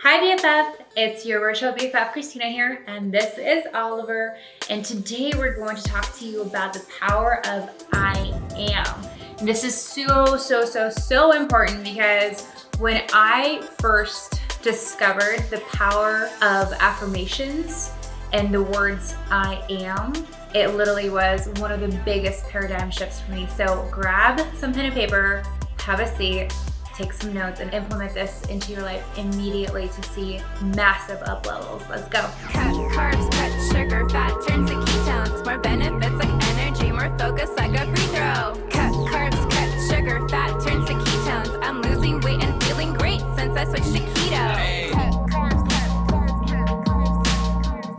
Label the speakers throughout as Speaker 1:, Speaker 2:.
Speaker 1: Hi BFF, it's your virtual BFF Christina here, and this is Oliver, and today we're going to talk to you about the power of I am. And this is so important because when I first discovered the power of affirmations and the words I am, it literally was one of the biggest paradigm shifts for me. So grab some pen and paper, have a seat, take some notes, and implement this into your life immediately to see massive up levels. Let's go.
Speaker 2: Cut carbs, cut sugar, fat turns to ketones. More benefits like energy, more focus like a free throw. Cut carbs, cut sugar, fat turns to ketones. I'm losing weight and feeling great since I switched to keto.
Speaker 3: Hey.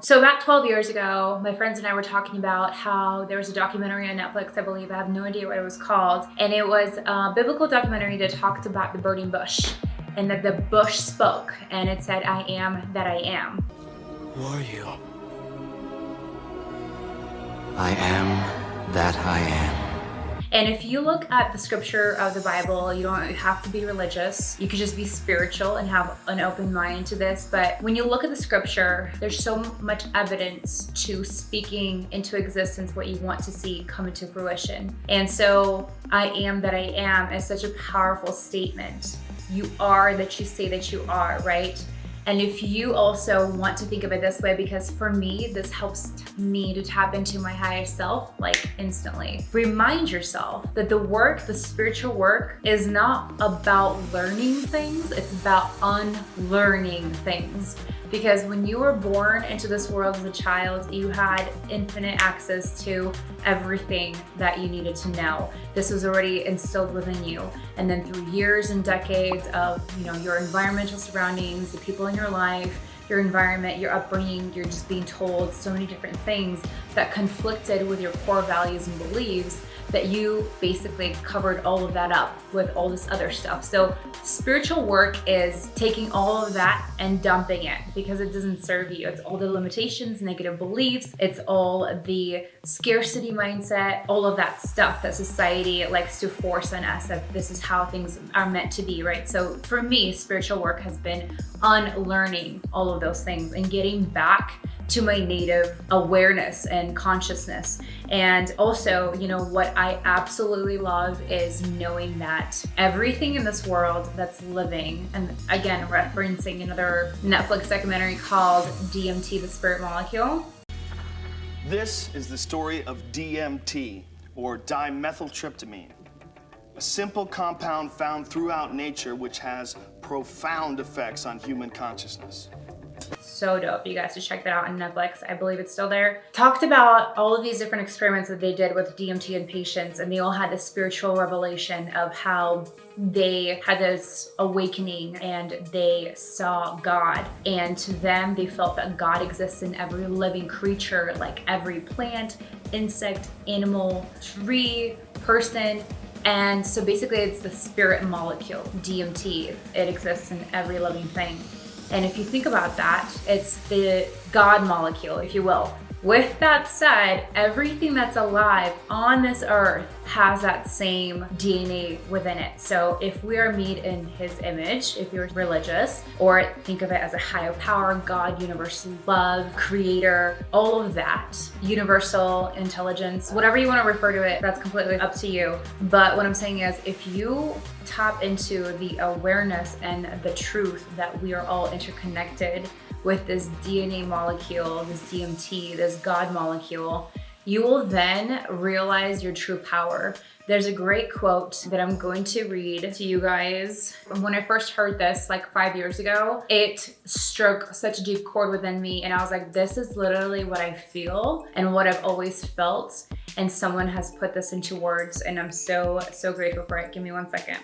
Speaker 1: So about 12 years ago, my friends and I were talking about how there was a documentary on Netflix, I believe, I have no idea what it was called. And it was a biblical documentary that talked about the burning bush and that the bush spoke and it said, I am that I am.
Speaker 3: Who are you? I am that I am.
Speaker 1: And if you look at the scripture of the Bible, you don't have to be religious. You could just be spiritual and have an open mind to this. But when you look at the scripture, there's so much evidence to speaking into existence what you want to see come into fruition. And so I am that I am is such a powerful statement. You are that you say that you are, right? And if you also want to think of it this way, because for me, this helps me to tap into my higher self, like instantly. Remind yourself that the work, the spiritual work, is not about learning things, it's about unlearning things. Because when you were born into this world as a child, you had infinite access to everything that you needed to know. This was already instilled within you. And then through years and decades of, your environmental surroundings, the people in your life, your environment, your upbringing, you're just being told so many different things that conflicted with your core values and beliefs that you basically covered all of that up with all this other stuff. So spiritual work is taking all of that and dumping it because it doesn't serve you. It's all the limitations, negative beliefs, it's all the scarcity mindset, all of that stuff that society likes to force on us that this is how things are meant to be, right? So for me, spiritual work has been unlearning all of those things and getting back to my native awareness and consciousness. And also, what I absolutely love is knowing that everything in this world that's living, and again, referencing another Netflix documentary called DMT, the Spirit Molecule.
Speaker 4: This is the story of DMT, or dimethyltryptamine, a simple compound found throughout nature which has profound effects on human consciousness.
Speaker 1: So dope. You guys should check that out on Netflix. I believe it's still there. Talked about all of these different experiments that they did with DMT in patients, and they all had this spiritual revelation of how they had this awakening and they saw God. And to them, they felt that God exists in every living creature, like every plant, insect, animal, tree, person. And so basically it's the spirit molecule, DMT. It exists in every living thing. And if you think about that, it's the God molecule, if you will. With that said, everything that's alive on this earth has that same DNA within it. So if we are made in His image, if you're religious, or think of it as a higher power, God, universal love, creator, all of that, universal intelligence, whatever you want to refer to it, that's completely up to you. But what I'm saying is, if you tap into the awareness and the truth that we are all interconnected with this DNA molecule, this DMT, this God molecule, you will then realize your true power. There's a great quote that I'm going to read to you guys. When I first heard this like 5 years ago, it struck such a deep chord within me, and I was like, this is literally what I feel and what I've always felt, and someone has put this into words, and I'm so grateful for it. Give me 1 second.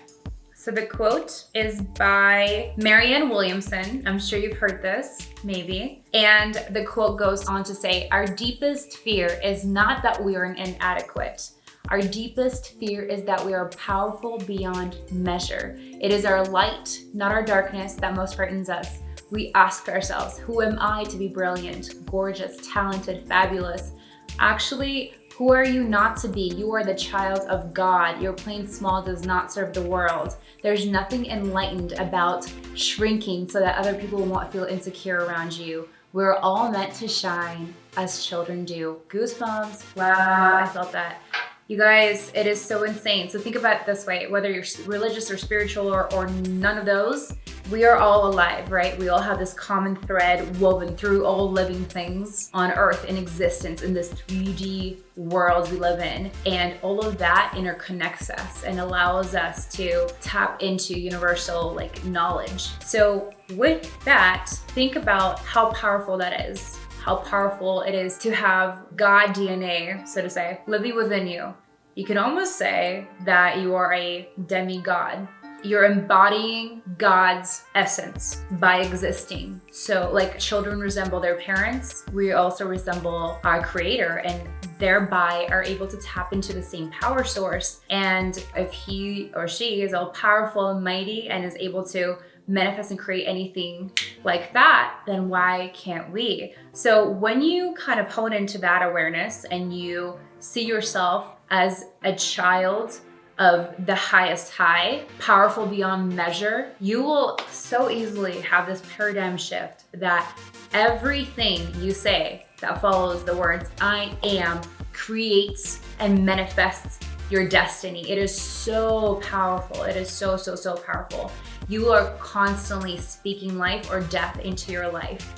Speaker 1: So the quote is by Marianne Williamson. I'm sure you've heard this, maybe. And the quote goes on to say, our deepest fear is not that we are inadequate. Our deepest fear is that we are powerful beyond measure. It is our light, not our darkness, that most frightens us. We ask ourselves, who am I to be brilliant, gorgeous, talented, fabulous? Actually, Who are you not to be? You are the child of God. Your plain small does not serve the world. There's nothing enlightened about shrinking so that other people won't feel insecure around you. We're all meant to shine as children do. Goosebumps. Wow, I felt that. You guys, it is so insane. So think about it this way, whether you're religious or spiritual or none of those, we are all alive, right? We all have this common thread woven through all living things on earth in existence in this 3D world we live in. And all of that interconnects us and allows us to tap into universal knowledge. So with that, think about how powerful that is. How powerful it is to have God DNA, so to say, living within you. You can almost say that you are a demigod. You're embodying God's essence by existing. So like children resemble their parents, we also resemble our creator and thereby are able to tap into the same power source. And if he or she is all powerful and mighty and is able to manifest and create anything like that, then why can't we? So when you kind of hone into that awareness and you see yourself as a child of the highest high, powerful beyond measure, you will so easily have this paradigm shift that everything you say that follows the words I am creates and manifests your destiny. It is so powerful. It is so, so, so powerful. You are constantly speaking life or death into your life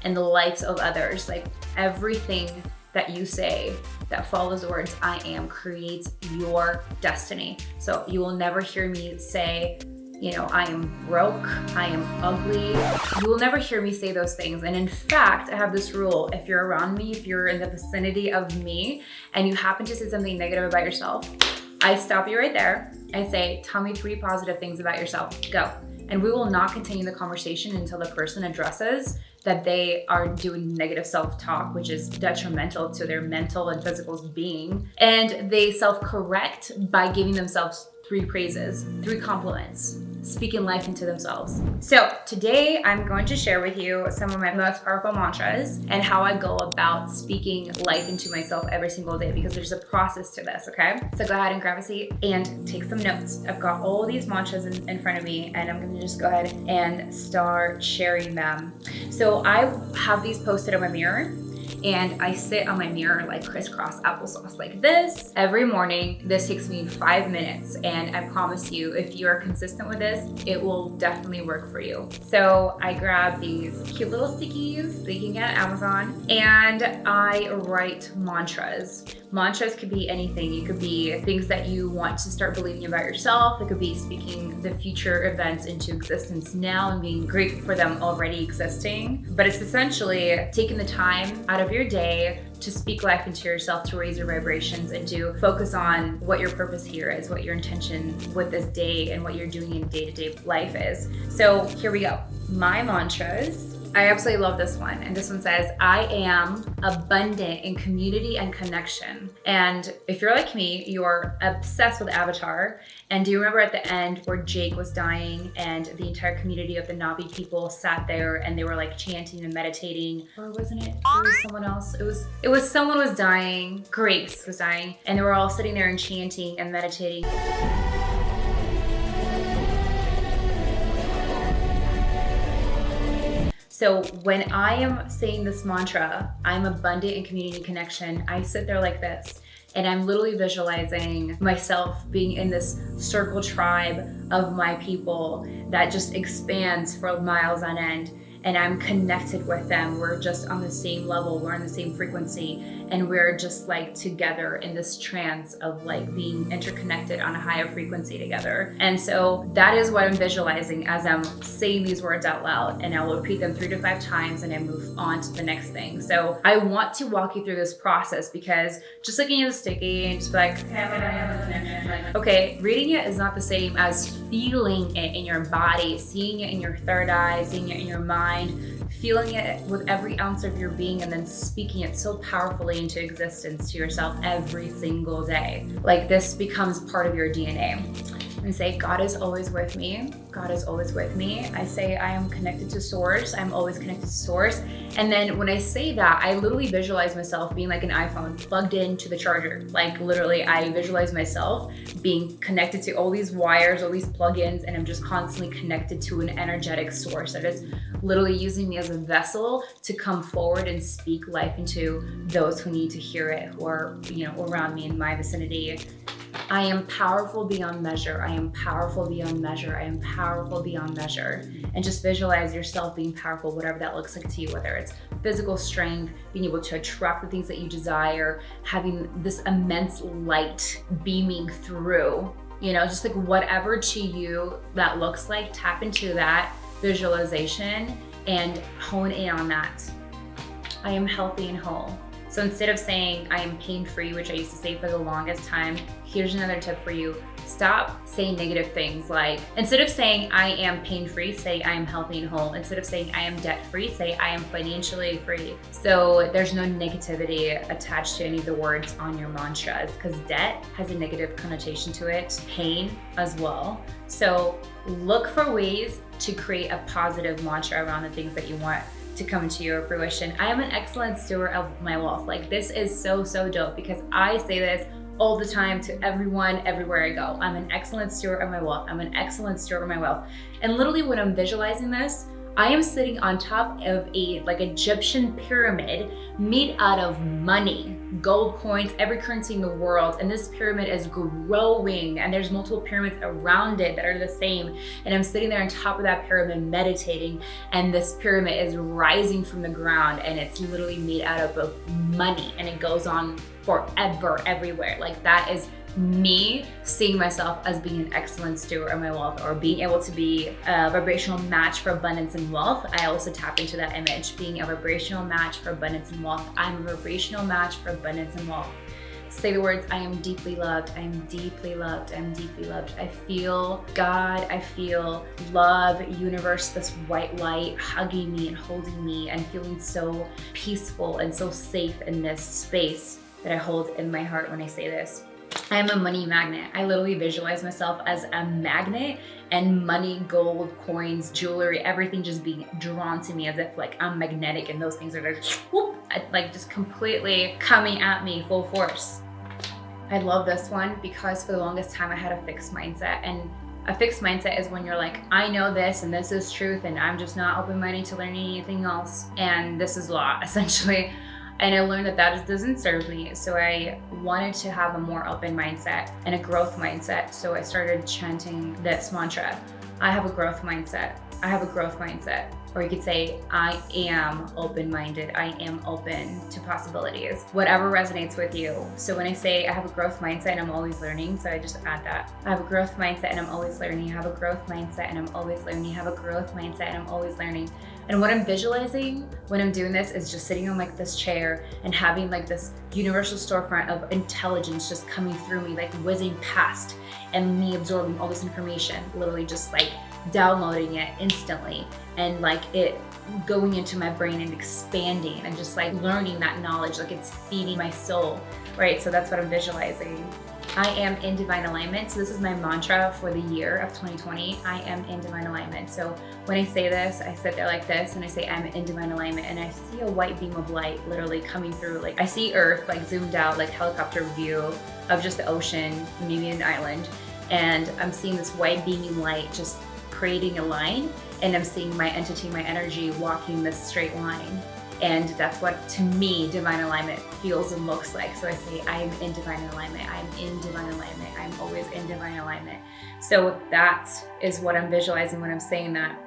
Speaker 1: and the lives of others. Like everything that you say that follows the words I am creates your destiny. So you will never hear me say, I am broke, I am ugly. You will never hear me say those things. And in fact, I have this rule. If you're around me, if you're in the vicinity of me, and you happen to say something negative about yourself, I stop you right there. I say, tell me 3 positive things about yourself. Go. And we will not continue the conversation until the person addresses that they are doing negative self-talk, which is detrimental to their mental and physical being. And they self-correct by giving themselves 3 praises, 3 compliments, speaking life into themselves. So today I'm going to share with you some of my most powerful mantras and how I go about speaking life into myself every single day, because there's a process to this, okay? So go ahead and grab a seat and take some notes. I've got all these mantras in front of me and I'm gonna just go ahead and start sharing them. So I have these posted on my mirror, and I sit on my mirror like crisscross applesauce like this every morning. This takes me 5 minutes, and I promise you, if you are consistent with this, it will definitely work for you. So I grab these cute little stickies that you can get at Amazon, and I write mantras. Mantras could be anything. It could be things that you want to start believing about yourself. It could be speaking the future events into existence now and being grateful for them already existing. But it's essentially taking the time out of your day to speak life into yourself, to raise your vibrations and to focus on what your purpose here is, what your intention with this day and what you're doing in day-to-day life is. So here we go. My mantras. I absolutely love this one. And this one says, I am abundant in community and connection. And if you're like me, you're obsessed with Avatar. And do you remember at the end where Jake was dying and the entire community of the Na'vi people sat there and they were like chanting and meditating? Or wasn't it? It was someone else. It was someone was dying. Grace was dying. And they were all sitting there and chanting and meditating. So when I am saying this mantra, I'm abundant in community and connection, I sit there like this, and I'm literally visualizing myself being in this circle tribe of my people that just expands for miles on end. And I'm connected with them. We're just on the same level. We're on the same frequency. And we're just like together in this trance of like being interconnected on a higher frequency together. And so that is what I'm visualizing as I'm saying these words out loud. And I will repeat them 3 to 5 times and I move on to the next thing. So I want to walk you through this process, because just looking at the sticky and just be like, okay, reading it is not the same as feeling it in your body, seeing it in your third eye, seeing it in your mind, feeling it with every ounce of your being, and then speaking it so powerfully into existence to yourself every single day. Like this becomes part of your DNA. Let and say, God is always with me. God is always with me. I say, I am connected to source. I'm always connected to source. And then when I say that, I literally visualize myself being like an iPhone plugged into the charger. Like literally, I visualize myself being connected to all these wires, all these plugins, and I'm just constantly connected to an energetic source that is literally using me as a vessel to come forward and speak life into those who need to hear it, who are, around me in my vicinity. I am powerful beyond measure. I am powerful beyond measure. I am powerful beyond measure. And just visualize yourself being powerful, whatever that looks like to you, whether it's physical strength, being able to attract the things that you desire, having this immense light beaming through, just like whatever to you that looks like, tap into that visualization and hone in on that. I am healthy and whole. So instead of saying I am pain-free, which I used to say for the longest time, here's another tip for you. Stop saying negative things. Like, instead of saying I am pain-free, say I am healthy and whole. Instead of saying I am debt-free, say I am financially free. So there's no negativity attached to any of the words on your mantras, because debt has a negative connotation to it, pain as well. So look for ways to create a positive mantra around the things that you want to come into your fruition. I am an excellent steward of my wealth. Like, this is so dope, because I say this all the time to everyone, everywhere I go. I'm an excellent steward of my wealth. I'm an excellent steward of my wealth. And literally when I'm visualizing this, I am sitting on top of a Egyptian pyramid made out of money, gold coins, every currency in the world. And this pyramid is growing, and there's multiple pyramids around it that are the same. And I'm sitting there on top of that pyramid meditating, and this pyramid is rising from the ground, and it's literally made out of money, and it goes on forever, everywhere. Like, that is me seeing myself as being an excellent steward of my wealth, or being able to be a vibrational match for abundance and wealth. I also tap into that image, being a vibrational match for abundance and wealth. I'm a vibrational match for abundance and wealth. Say the words, I am deeply loved, I am deeply loved, I'm deeply loved. I feel God, I feel love, universe, this white light hugging me and holding me, and feeling so peaceful and so safe in this space that I hold in my heart when I say this. I am a money magnet. I literally visualize myself as a magnet, and money, gold, coins, jewelry, everything just being drawn to me as if like I'm magnetic, and those things are just whoop, like just completely coming at me full force. I love this one because for the longest time I had a fixed mindset, and a fixed mindset is when you're like, I know this and this is truth, and I'm just not open-minded to learning anything else, and this is law, essentially. And I learned that that doesn't serve me. So I wanted to have a more open mindset and a growth mindset. So I started chanting this mantra. I have a growth mindset. I have a growth mindset. Or you could say, I am open-minded. I am open to possibilities. Whatever resonates with you. So when I say I have a growth mindset and I'm always learning, so I just add that. I have a growth mindset and I'm always learning. I have a growth mindset and I'm always learning. I have a growth mindset and I'm always learning. And what I'm visualizing when I'm doing this is just sitting on like this chair and having like this universal storefront of intelligence just coming through me, like whizzing past, and me absorbing all this information, literally just like downloading it instantly, and like it going into my brain and expanding and just like learning that knowledge, like it's feeding my soul, right? So that's what I'm visualizing. I am in divine alignment. So this is my mantra for the year of 2020. I am in divine alignment. So when I say this, I sit there like this and I say I'm in divine alignment, and I see a white beam of light literally coming through. Like I see Earth like zoomed out, like helicopter view of just the ocean, maybe an island. And I'm seeing this white beaming light just creating a line, and I'm seeing my entity, my energy walking this straight line. And that's what, to me, divine alignment feels and looks like. So I say, I am in divine alignment. I'm in divine alignment. I'm always in divine alignment. So that is what I'm visualizing when I'm saying that.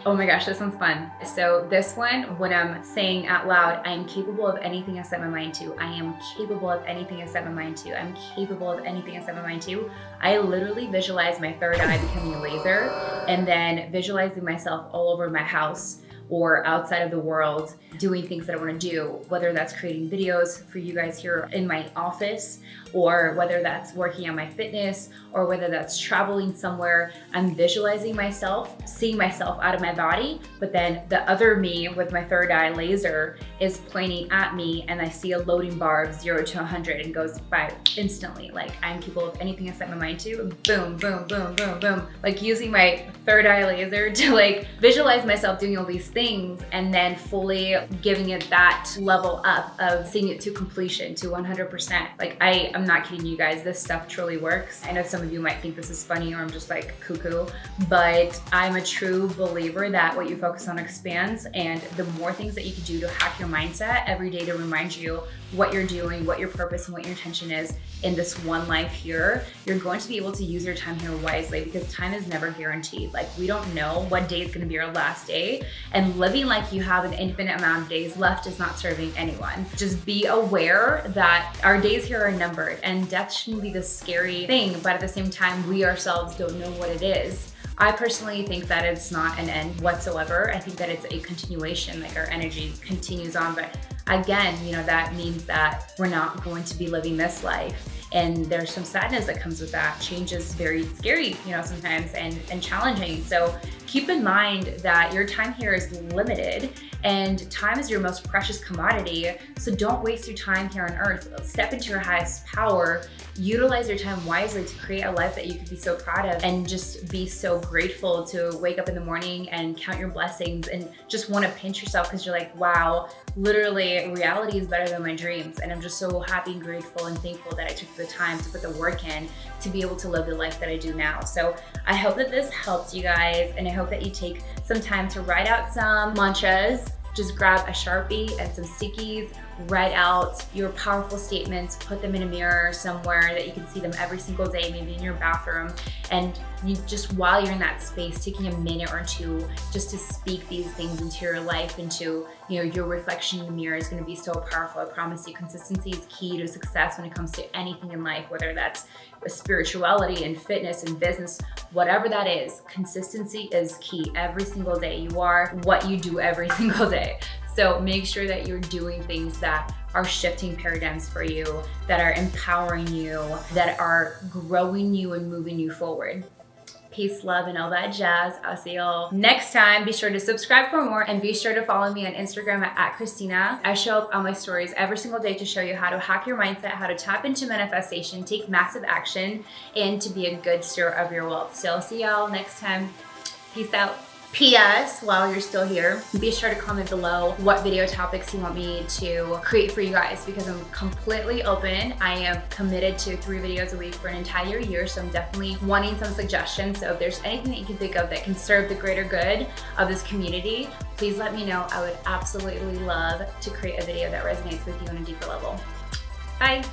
Speaker 1: Oh my gosh, this one's fun. So this one, when I'm saying out loud, I am capable of anything I set my mind to. I am capable of anything I set my mind to. I'm capable of anything I set my mind to. I literally visualize my third eye becoming a laser, and then visualizing myself all over my house or outside of the world doing things that I want to do, whether that's creating videos for you guys here in my office, or whether that's working on my fitness, or whether that's traveling somewhere. I'm visualizing myself, seeing myself out of my body, but then the other me with my third eye laser is pointing at me, and I see a loading bar of 0 to 100 and goes by instantly. Like, I'm capable of anything I set my mind to. Boom, boom, boom, boom, boom. Like, using my third eye laser to like visualize myself doing all these things, and then fully giving it that level up of seeing it to completion, to 100%. Like, I'm not kidding you guys, this stuff truly works. I know some of you might think this is funny or I'm just like cuckoo, but I'm a true believer that what you focus on expands, and the more things that you can do to hack your mindset every day to remind you what you're doing, what your purpose and what your intention is in this one life here, you're going to be able to use your time here wisely, because time is never guaranteed. Like, we don't know what day is going to be our last day, and living like you have an infinite amount of days left is not serving anyone. Just be aware that our days here are numbered, and death shouldn't be this scary thing, but at the same time, we ourselves don't know what it is. I personally think that it's not an end whatsoever. I think that it's a continuation, like our energy continues on, but again, you know, that means that we're not going to be living this life. And there's some sadness that comes with that. Change is very scary, you know, sometimes and challenging. So keep in mind that your time here is limited, and time is your most precious commodity. So don't waste your time here on earth. Step into your highest power. Utilize your time wisely to create a life that you could be so proud of, and just be so grateful to wake up in the morning and count your blessings and just want to pinch yourself because you're like, wow, literally reality is better than my dreams. And I'm just so happy and grateful and thankful that I took the time to put the work in to be able to live the life that I do now. So I hope that this helped you guys, and I hope that you take some time to write out some mantras. Just grab a Sharpie and some stickies, write out your powerful statements, put them in a mirror somewhere that you can see them every single day, maybe in your bathroom. And you just, while you're in that space, taking a minute or two just to speak these things into your life, into, you know, your reflection in the mirror is gonna be so powerful. I promise you, consistency is key to success when it comes to anything in life, whether that's spirituality and fitness and business, whatever that is. Consistency is key every single day. You are what you do every single day. So make sure that you're doing things that are shifting paradigms for you, that are empowering you, that are growing you and moving you forward. Peace, love, and all that jazz. I'll see y'all next time. Be sure to subscribe for more, and be sure to follow me on Instagram at XRYSTINA. I show up on my stories every single day to show you how to hack your mindset, how to tap into manifestation, take massive action, and to be a good steward of your wealth. So I'll see y'all next time. Peace out. P.S. while you're still here, be sure to comment below what video topics you want me to create for you guys, because I'm completely open. I am committed to 3 videos a week for an entire year, so I'm definitely wanting some suggestions. So if there's anything that you can think of that can serve the greater good of this community, please let me know. I would absolutely love to create a video that resonates with you on a deeper level. Bye.